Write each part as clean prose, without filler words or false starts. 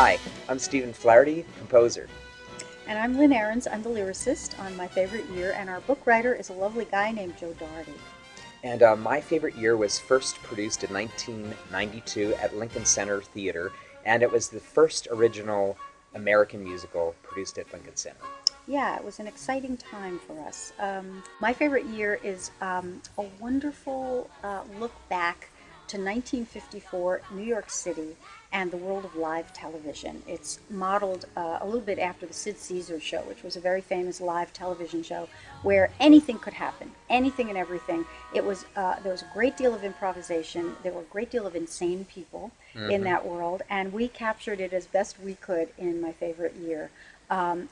Hi, I'm Stephen Flaherty, composer. And I'm Lynn Ahrens. I'm the lyricist on My Favorite Year, and our book writer is a lovely guy named Joe Doherty. And My Favorite Year was first produced in 1992 at Lincoln Center Theater, and it was the first original American musical produced at Lincoln Center. Yeah, it was an exciting time for us. My Favorite Year is a wonderful look back to 1954 New York City and the world of live television. It's modeled a little bit after the Sid Caesar show, which was a very famous live television show where anything could happen, anything and everything. It was there was a great deal of improvisation. There were a great deal of insane people in that world, and we captured it as best we could in My Favorite Year.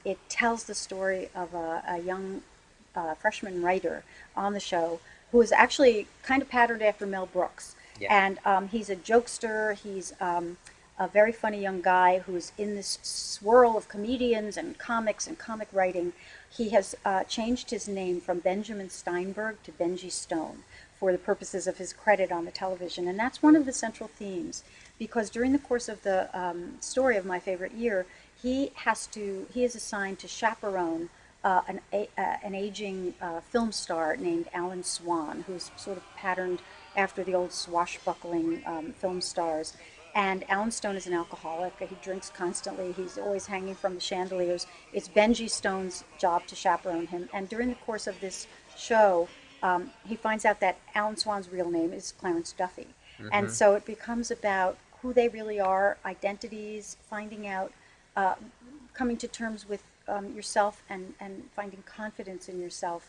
It tells the story of a young freshman writer on the show who is actually kind of patterned after Mel Brooks. Yeah. And he's a jokester. He's a very funny young guy who's in this swirl of comedians and comics and comic writing. He has changed his name from Benjamin Steinberg to Benji Stone for the purposes of his credit on the television. And that's one of the central themes, because during the course of the story of My Favorite Year, he is assigned to chaperone an aging film star named Alan Swan, who's sort of patterned after the old swashbuckling film stars. And Alan Stone is an alcoholic. He drinks constantly. He's always hanging from the chandeliers. It's Benji Stone's job to chaperone him. And during the course of this show, he finds out that Alan Swan's real name is Clarence Duffy. And so it becomes about who they really are, identities, finding out, coming to terms with yourself and finding confidence in yourself.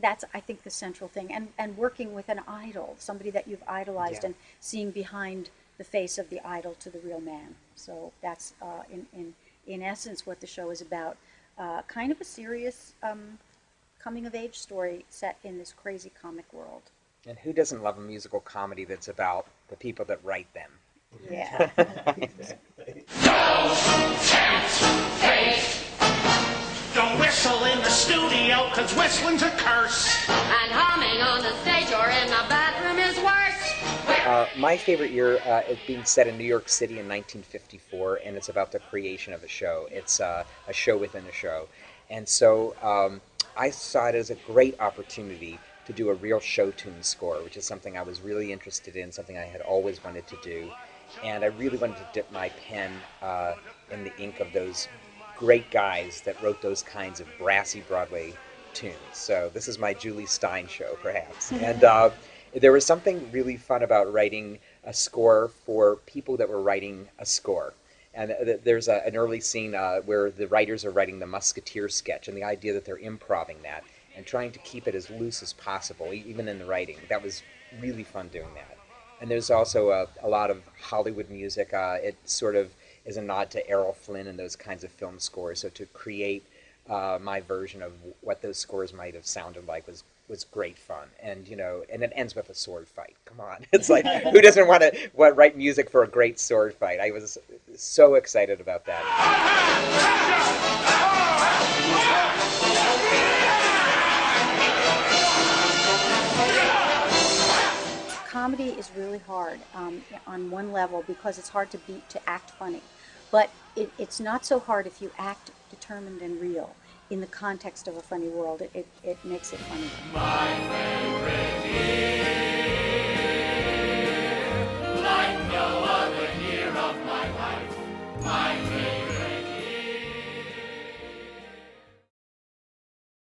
That's, I think, the central thing. And working with an idol, somebody that you've idolized, and seeing behind the face of the idol to the real man. So that's, in essence, what the show is about. Kind of a serious coming-of-age story set in this crazy comic world. And who doesn't love a musical comedy that's about the people that write them? Yeah. Don't whistle in the studio, 'cause whistling's a curse. And humming on the stage or in the bathroom is worse. My Favorite Year is being set in New York City in 1954, and it's about the creation of a show. It's a show within a show. And so I saw it as a great opportunity to do a real show tune score, which is something I was really interested in, something I had always wanted to do. And I really wanted to dip my pen in the ink of those great guys that wrote those kinds of brassy Broadway tunes. So this is my Julie Stein show, perhaps. And there was something really fun about writing a score for people that were writing a score. And there's an early scene where the writers are writing the Musketeer sketch, and the idea that they're improvising that and trying to keep it as loose as possible, even in the writing. That was really fun doing that. And there's also a lot of Hollywood music. It sort of is a nod to Errol Flynn and those kinds of film scores. So to create my version of what those scores might have sounded like was great fun. And and it ends with a sword fight. Come on, it's like, who doesn't want to write music for a great sword fight? I was so excited about that. Comedy is really hard on one level, because it's hard to act funny. But it's not so hard if you act determined and real in the context of a funny world. It makes it funny. My favorite year.